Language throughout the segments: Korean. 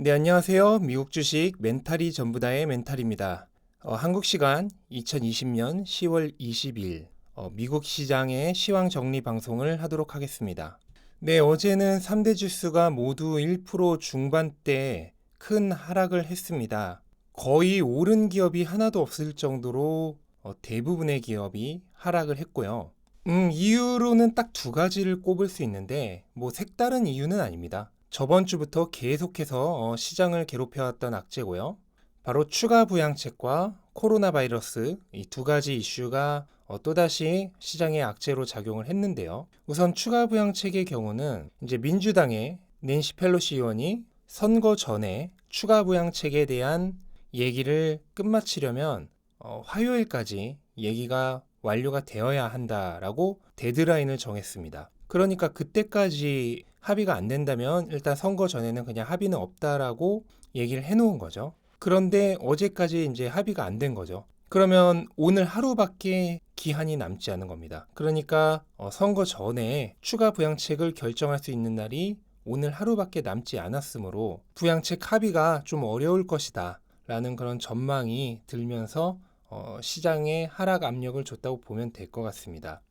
네, 안녕하세요. 미국 주식 멘탈이 전부다의 멘탈입니다. 한국 시간 2020년 10월 20일 미국 시장의 시황 정리 방송을 하도록 하겠습니다. 네, 어제는 3대 지수가 모두 1% 중반대 큰 하락을 했습니다. 거의 오른 기업이 하나도 없을 정도로 대부분의 기업이 하락을 했고요. 이유로는 딱 두 가지를 꼽을 수 있는데 뭐 색다른 이유는 아닙니다. 저번 주부터 계속해서 시장을 괴롭혀왔던 악재고요. 바로 추가 부양책과 코로나 바이러스 이 두 가지 이슈가 또다시 시장의 악재로 작용을 했는데요. 우선 추가 부양책의 경우는 이제 민주당의 낸시 펠로시 의원이 선거 전에 추가 부양책에 대한 얘기를 끝마치려면 화요일까지 얘기가 완료가 되어야 한다라고 데드라인을 정했습니다. 그러니까 그때까지 합의가 안 된다면 일단 선거 전에는 그냥 합의는 없다라고 얘기를 해놓은 거죠. 그런데 어제까지 이제 합의가 안 된 거죠. 그러면 오늘 하루밖에 기한이 남지 않은 겁니다. 그러니까 선거 전에 추가 부양책을 결정할 수 있는 날이 오늘 하루밖에 남지 않았으므로 부양책 합의가 좀 어려울 것이다 라는 그런 전망이 들면서 시장에 하락 압력을 줬다고 보면 될 것 같습니다.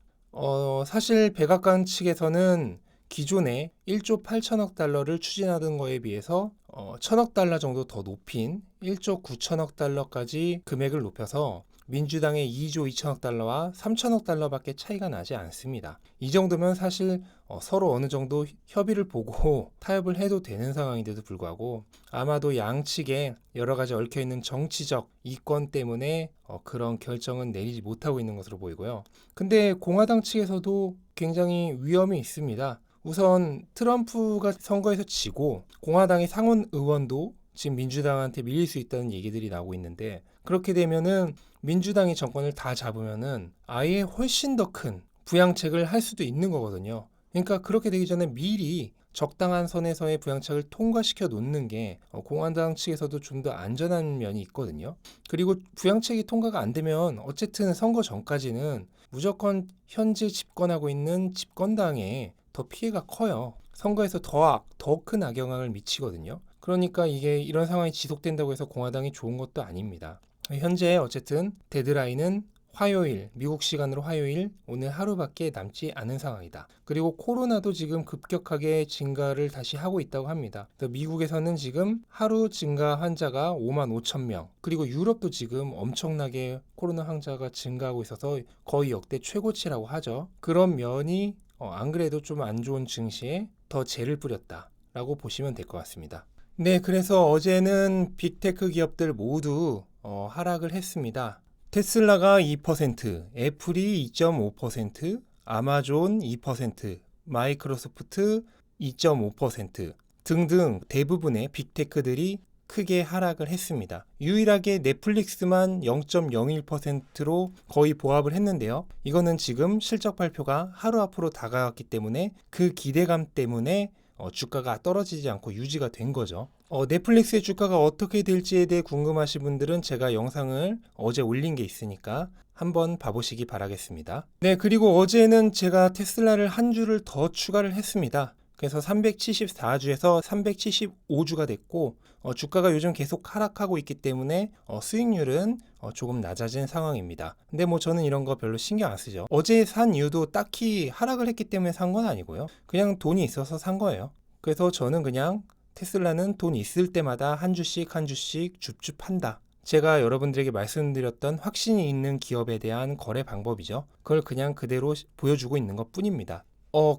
사실 백악관 측에서는 기존에 1조 8천억 달러를 추진하던 거에 비해서 1천억 달러 정도 더 높인 1조 9천억 달러까지 금액을 높여서 민주당의 2조 2천억 달러와 3천억 달러밖에 차이가 나지 않습니다. 이 정도면 사실 서로 어느 정도 협의를 보고 타협을 해도 되는 상황인데도 불구하고 아마도 양측에 여러 가지 얽혀있는 정치적 이권 때문에 그런 결정은 내리지 못하고 있는 것으로 보이고요. 근데 공화당 측에서도 굉장히 위험이 있습니다. 우선 트럼프가 선거에서 지고 공화당의 상원 의원도 지금 민주당한테 밀릴 수 있다는 얘기들이 나오고 있는데 그렇게 되면은 민주당이 정권을 다 잡으면은 아예 훨씬 더 큰 부양책을 할 수도 있는 거거든요. 그러니까 그렇게 되기 전에 미리 적당한 선에서의 부양책을 통과시켜 놓는 게 공화당 측에서도 좀 더 안전한 면이 있거든요. 그리고 부양책이 통과가 안 되면 어쨌든 선거 전까지는 무조건 현재 집권하고 있는 집권당에 더 피해가 커요. 선거에서 더 큰 악영향을 미치거든요. 그러니까 이게 이런 상황이 지속된다고 해서 공화당이 좋은 것도 아닙니다. 현재 어쨌든 데드라인은 화요일, 미국 시간으로 화요일, 오늘 하루밖에 남지 않은 상황이다. 그리고 코로나도 지금 급격하게 증가를 다시 하고 있다고 합니다. 미국에서는 지금 하루 증가 환자가 5만 5천 명, 그리고 유럽도 지금 엄청나게 코로나 환자가 증가하고 있어서 거의 역대 최고치라고 하죠. 그런 면이 안 그래도 좀 안 좋은 증시에 더 재를 뿌렸다라고 보시면 될 것 같습니다. 네, 그래서 어제는 빅테크 기업들 모두 하락을 했습니다. 테슬라가 2%, 애플이 2.5%, 아마존 2%, 마이크로소프트 2.5% 등등 대부분의 빅테크들이 크게 하락을 했습니다. 유일하게 넷플릭스만 0.01%로 거의 보합을 했는데요. 이거는 지금 실적 발표가 하루 앞으로 다가왔기 때문에 그 기대감 때문에 주가가 떨어지지 않고 유지가 된 거죠. 넷플릭스의 주가가 어떻게 될지에 대해 궁금하신 분들은 제가 영상을 어제 올린 게 있으니까 한번 봐보시기 바라겠습니다. 네, 그리고 어제는 제가 테슬라를 한 주를 더 추가를 했습니다. 그래서 374주에서 375주가 됐고 주가가 요즘 계속 하락하고 있기 때문에 수익률은 조금 낮아진 상황입니다. 근데 뭐 저는 이런 거 별로 신경 안 쓰죠. 어제 산 이유도 딱히 하락을 했기 때문에 산 건 아니고요. 그냥 돈이 있어서 산 거예요. 그래서 저는 그냥 테슬라는 돈 있을 때마다 한 주씩 한 주씩 줍줍 판다. 제가 여러분들에게 말씀드렸던 확신이 있는 기업에 대한 거래 방법이죠. 그걸 그냥 그대로 보여주고 있는 것 뿐입니다.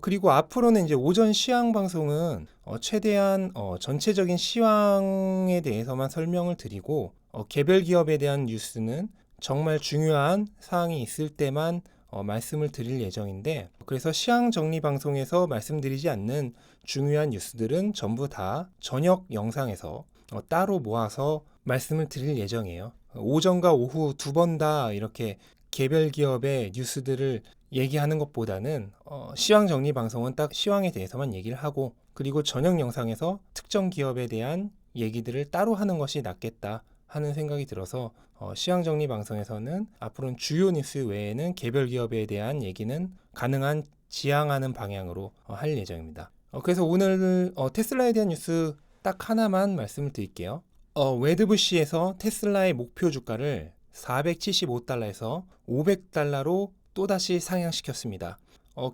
그리고 앞으로는 이제 오전 시황 방송은 최대한 전체적인 시황에 대해서만 설명을 드리고 개별 기업에 대한 뉴스는 정말 중요한 사항이 있을 때만 말씀을 드릴 예정인데 그래서 시황 정리 방송에서 말씀드리지 않는 중요한 뉴스들은 전부 다 저녁 영상에서 따로 모아서 말씀을 드릴 예정이에요. 오전과 오후 두 번 다 이렇게 개별 기업의 뉴스들을 얘기하는 것보다는 시황 정리 방송은 딱 시황에 대해서만 얘기를 하고 그리고 저녁 영상에서 특정 기업에 대한 얘기들을 따로 하는 것이 낫겠다 하는 생각이 들어서 시황 정리 방송에서는 앞으로는 주요 뉴스 외에는 개별 기업에 대한 얘기는 가능한 지양하는 방향으로 할 예정입니다. 그래서 오늘 테슬라에 대한 뉴스 딱 하나만 말씀을 드릴게요. 웨드부시에서 테슬라의 목표 주가를 475달러에서 500달러로 또다시 상향시켰습니다.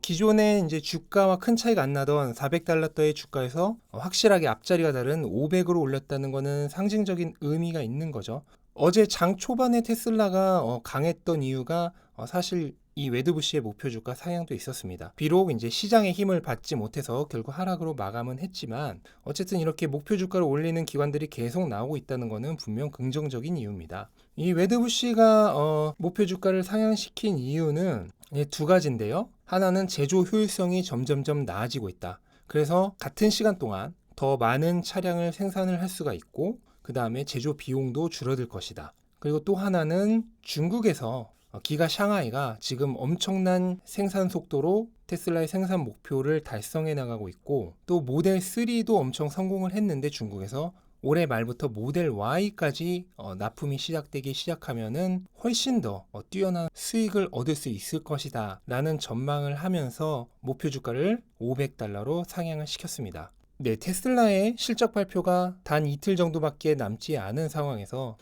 기존에 이제 주가와 큰 차이가 안 나던 400달러대의 주가에서 확실하게 앞자리가 다른 500으로 올렸다는 것은 상징적인 의미가 있는 거죠. 어제 장 초반에 테슬라가 강했던 이유가 사실 이 웨드부시의 목표 주가 상향도 있었습니다. 비록 이제 시장의 힘을 받지 못해서 결국 하락으로 마감은 했지만 어쨌든 이렇게 목표 주가를 올리는 기관들이 계속 나오고 있다는 것은 분명 긍정적인 이유입니다. 이 웨드부시가 목표 주가를 상향시킨 이유는 두 가지인데요. 하나는 제조 효율성이 점점점 나아지고 있다. 그래서 같은 시간 동안 더 많은 차량을 생산을 할 수가 있고 그 다음에 제조 비용도 줄어들 것이다. 그리고 또 하나는 중국에서 기가 샹하이가 지금 엄청난 생산 속도로 테슬라의 생산 목표를 달성해 나가고 있고 또 모델 3도 엄청 성공을 했는데 중국에서 올해 말부터 모델 Y까지 납품이 시작되기 시작하면은 훨씬 더 뛰어난 수익을 얻을 수 있을 것이다 라는 전망을 하면서 목표 주가를 500달러로 상향을 시켰습니다. 네, 테슬라의 실적 발표가 단 이틀 정도밖에 남지 않은 상황에서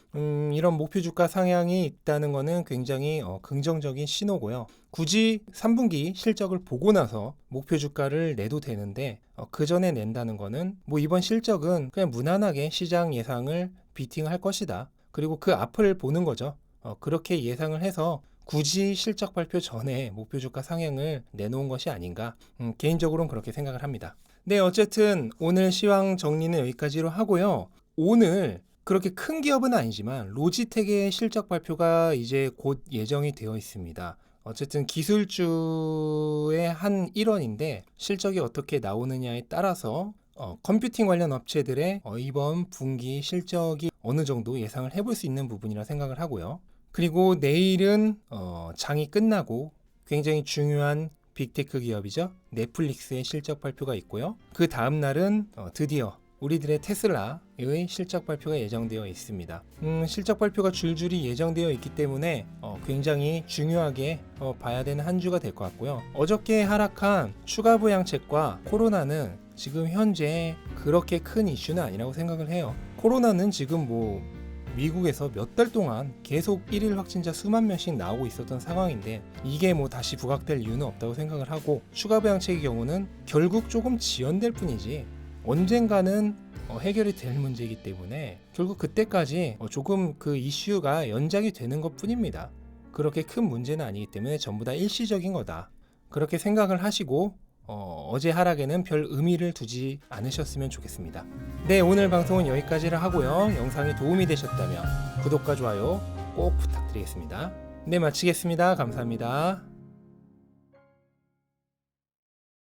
이런 목표 주가 상향이 있다는 것은 굉장히 긍정적인 신호고요. 굳이 3분기 실적을 보고 나서 목표 주가를 내도 되는데 그 전에 낸다는 것은 뭐 이번 실적은 그냥 무난하게 시장 예상을 비팅할 것이다. 그리고 그 앞을 보는 거죠. 그렇게 예상을 해서 굳이 실적 발표 전에 목표 주가 상향을 내놓은 것이 아닌가 개인적으로는 그렇게 생각을 합니다. 네, 어쨌든 오늘 시황 정리는 여기까지로 하고요. 오늘 그렇게 큰 기업은 아니지만 로지텍의 실적 발표가 이제 곧 예정이 되어 있습니다. 어쨌든 기술주의 한 일원인데 실적이 어떻게 나오느냐에 따라서 컴퓨팅 관련 업체들의 이번 분기 실적이 어느 정도 예상을 해볼 수 있는 부분이라 생각을 하고요. 그리고 내일은 장이 끝나고 굉장히 중요한 빅테크 기업이죠. 넷플릭스의 실적 발표가 있고요. 그 다음 날은 드디어 우리들의 테슬라의 실적 발표가 예정되어 있습니다. 실적 발표가 줄줄이 예정되어 있기 때문에 굉장히 중요하게 봐야 되는 한 주가 될 것 같고요. 어저께 하락한 추가 부양책과 코로나는 지금 현재 그렇게 큰 이슈는 아니라고 생각을 해요. 코로나는 지금 뭐 미국에서 몇 달 동안 계속 1일 확진자 수만 명씩 나오고 있었던 상황인데 이게 뭐 다시 부각될 이유는 없다고 생각을 하고 추가 부양책의 경우는 결국 조금 지연될 뿐이지 언젠가는 해결이 될 문제이기 때문에 결국 그때까지 조금 그 이슈가 연장이 되는 것 뿐입니다. 그렇게 큰 문제는 아니기 때문에 전부 다 일시적인 거다. 그렇게 생각을 하시고 어제 하락에는 별 의미를 두지 않으셨으면 좋겠습니다. 네, 오늘 방송은 여기까지를 하고요. 영상이 도움이 되셨다면 구독과 좋아요 꼭 부탁드리겠습니다. 네, 마치겠습니다. 감사합니다.